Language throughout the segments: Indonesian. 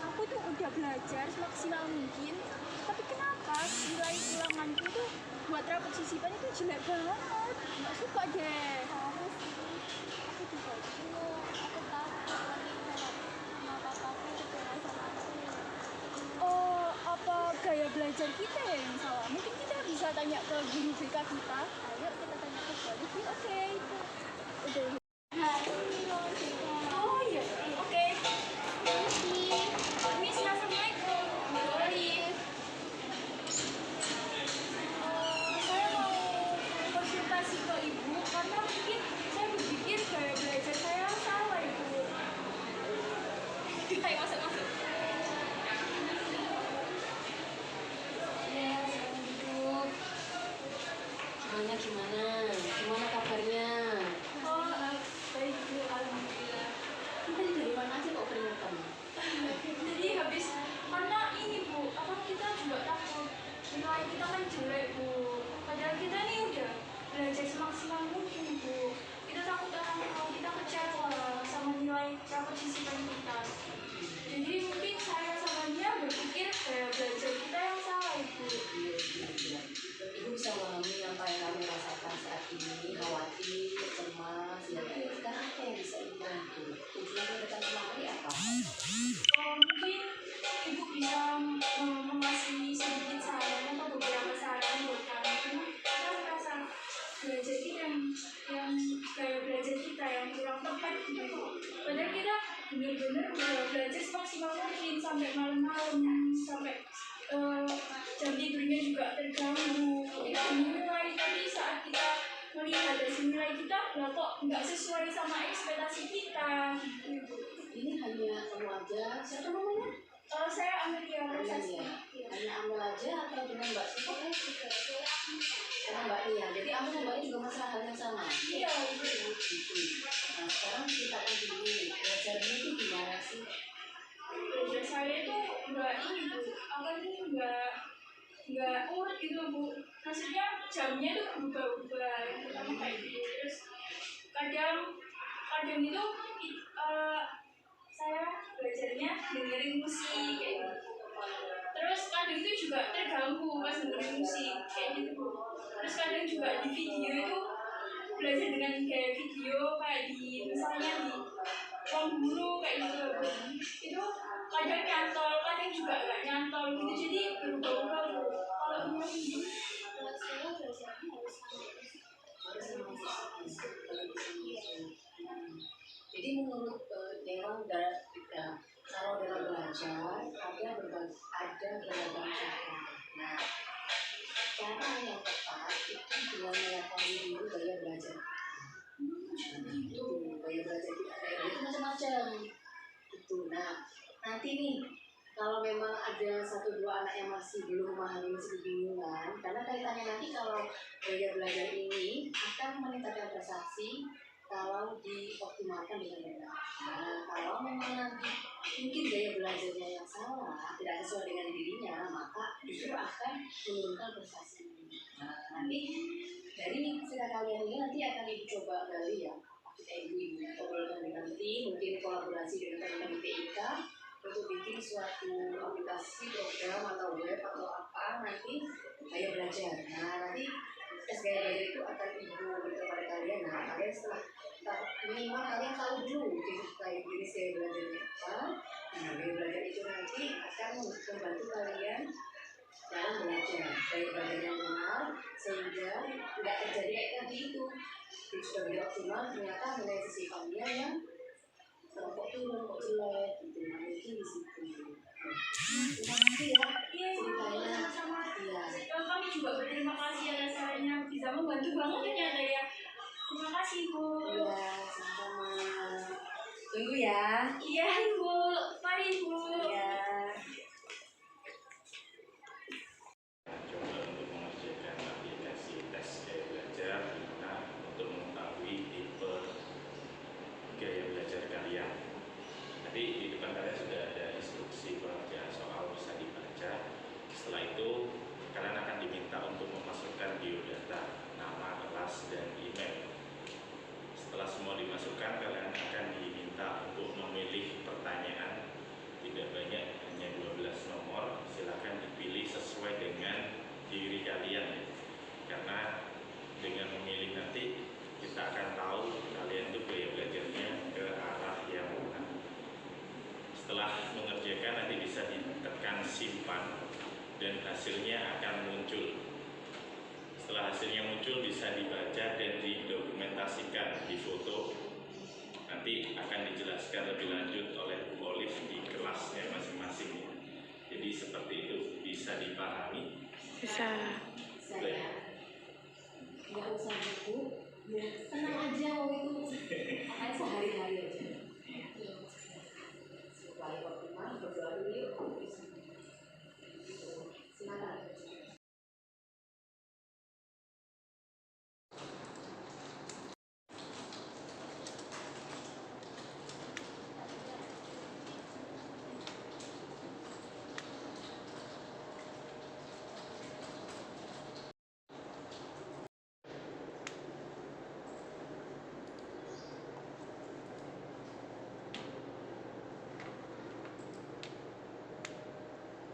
aku tuh udah belajar semaksimal mungkin, tapi kenapa nilai ulanganku tuh buat rapot sisipan itu jelek banget, nggak suka deh. Sama sih, aku juga gitu. Aku takut sama papaku kecewa sama aku. Oh, apa gaya belajar kita ya yang salah? Mungkin kita bisa tanya ke guru BK kita. Ayo kita tanya ke polisi. Oke, udah. Hai, Mama Sita. Oh iya, oke. Permisi. Permisi, assalamualaikum. Boleh. Saya mau konsultasi ke ibu karena mungkin saya berpikir gaya belajar saya salah, ibu. Ayo masuk. Ya, selamat duduk. Gimana kabarnya? Oh, baik bu, alhamdulillah. Kita dari mana aja kok keringetan? Jadi habis karena ini bu, apa kita juga takut nilai kita kan jelek bu. Padahal kita nih udah belajar semaksimal mungkin bu. Kita takut kalau kita kecewa sama nilai rapot sisipan kita. Jadi mungkin saya sama dia berpikir gaya belajar kita yang salah ibu. Ibu bisa memahami apa yang kamu rasakan saat ini, khawatir, cemas, ya. Sekarang apa yang bisa ibu bantu? Tujuan yang datang kemari apa? Mungkin ibu bisa mengasih sedikit saran atau beberapa saran buat kami. Kita merasa belajar kita yang gaya belajar kita yang kurang tepat gitu. Padahal kita benar-benar udah belajar semaksimal mungkin sampai malam-malam, sampai jam tidurnya juga terganggu. Kita menilai, tapi saat kita melihat hasil nilai kita, lah kok nggak sesuai sama ekspektasi kita. Gitu. Ini hanya kamu aja. Siapa namanya? Saya Amelia Prasasti. Hanya Amel aja atau dengan Mbak Suko? Sama Mbak Tia. Jadi Amel dan Mbak Tia juga masalah hal yang sama. Iya, ibu. Nah, sekarang ceritakan dulu belajarnya itu gimana sih? Belajar saya itu nggak ini bu, apa ini nggak urut gitu bu. Maksudnya jamnya tuh berubah-ubah, pertama kayak gitu. Terus kadang itu saya belajarnya dengerin musik kayak gitu. Terus kadang itu juga terganggu pas dengerin musik kayak gitu bu. Terus kadang juga di video itu belajar dengan gaya video kayak di misalnya di ruang guru kayak gitu bu. Itu kadang nyantol, kadang juga nggak nyantol gitu, jadi berubah-ubah bu. Kalau ini Kalau saya belajarnya harus Jadi menurut Dewan kalau dalam belajar ada beragam cara. Nah, cara yang tepat itu dengan mengetahui dulu gaya belajar. Itu gaya belajar itu macam-macam. Itu. Nah, nanti nih kalau memang ada satu dua anak yang masih belum memahami, masih kebingungan, karena kaitannya nanti kalau gaya belajar ini akan meningkatkan prestasi kalau dioptimalkan dengan benar. Nah, kalau memang nanti mungkin gaya belajarnya yang salah, tidak sesuai dengan dirinya, maka justru akan menurunkan prestasi. Nah, nanti dari cerita kalian ini nanti akan ibu coba gali ya. Kita ibu obrolkan dengan tim, mungkin kolaborasi dengan teman-teman TIK untuk bikin suatu aplikasi program atau web atau apa nanti gaya belajar. Nah, nanti tes gaya belajar itu akan ibu berikan pada kalian. Nah, kalian setelah minimal kalian tahu dulu jenis gaya belajarnya apa. Nah, gaya belajar itu nanti akan membantu kalian dalam belajar gaya belajar yang benar sehingga tidak terjadi kayak tadi itu. Jadi sudah belajar optimal ternyata nilai sisipannya yang kok turun kok jelek gitu. Nah, mungkin di situ. Terima kasih ya. iya Ceritanya. sama-sama. Iya. Kami juga berterima kasih atas sarannya, bisa membantu banget ternyata ya. Terima kasih bu. Iya, sama-sama. Tunggu ya. Iya bu, mari bu. Iya. Coba untuk mengerjakan aplikasi tes gaya belajar untuk mengetahui tipe gaya belajar kalian. Jadi Setelah mengerjakan nanti bisa ditekan simpan dan hasilnya akan muncul. Setelah hasilnya muncul bisa dibaca dan didokumentasikan, difoto. Nanti akan dijelaskan lebih lanjut oleh Bu Olive di kelasnya masing-masing. Jadi seperti itu, bisa dipahami? Bisa. Saya nggak usah buku, ya tenang aja mau itu makanya sehari-hari aja. Supaya optimal berdoa dulu yuk. Silakan.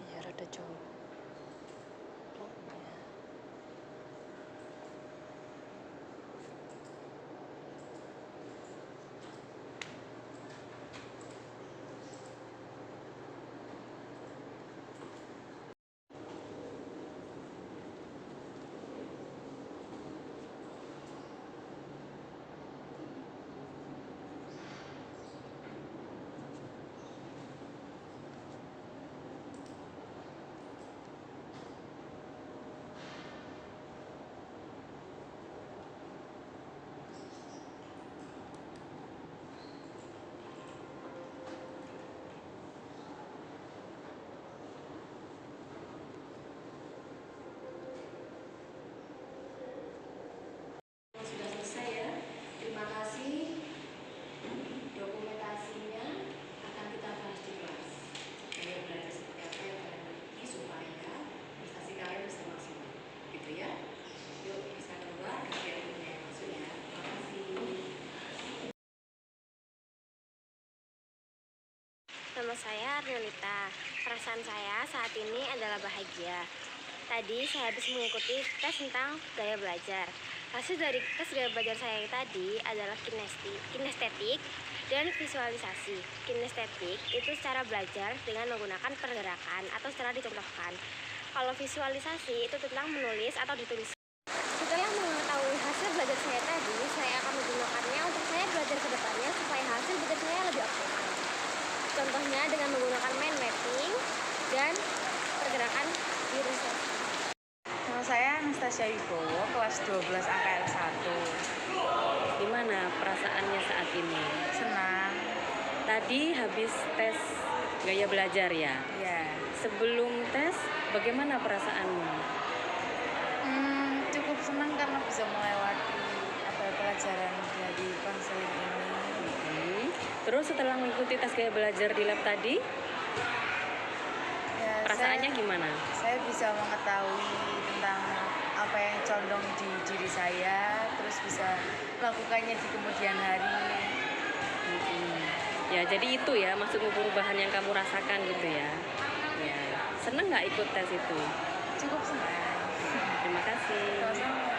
Iya, rada jauh. Sudah selesai ya. Terima kasih. Dokumentasinya akan kita bahas di kelas. Saya belajar seperti apa yang kalian ngerti supaya prestasi kalian bisa maksimal. Gitu ya. Yuk bisa keluar nanti akhirnya yang masuk ya. Terima kasih. Nama saya Arnolita. Perasaan saya saat ini adalah bahagia. Tadi saya habis mengikuti tes tentang gaya belajar. Hasil dari tes gaya belajar saya yang tadi adalah kinestetik dan visualisasi. Kinestetik itu cara belajar dengan menggunakan pergerakan atau secara dicontohkan. Kalau visualisasi itu tentang menulis atau ditulis. Setelah mengetahui hasil belajar saya tadi, saya akan menggunakannya untuk saya belajar ke depannya supaya hasil belajar saya lebih optimal. Contohnya dengan menggunakan mind mapping dan pergerakan diri saya. Nama saya Anastasia Wibowo, kelas 12 angka L1. Gimana perasaannya saat ini? Senang. Tadi habis tes gaya belajar ya? Ya. Sebelum tes, bagaimana perasaanmu? Cukup senang karena bisa melewati pelajaran dari konseling ini. Terus setelah mengikuti tes gaya belajar di lab tadi, Ya, perasaannya gimana? Saya bisa mengetahui tentang apa yang condong di diri saya, terus bisa melakukannya di kemudian hari. Ya, jadi itu ya maksudmu perubahan yang kamu rasakan gitu ya? Ya. Seneng nggak ikut tes itu? Cukup senang. Terima kasih. Sama-sama.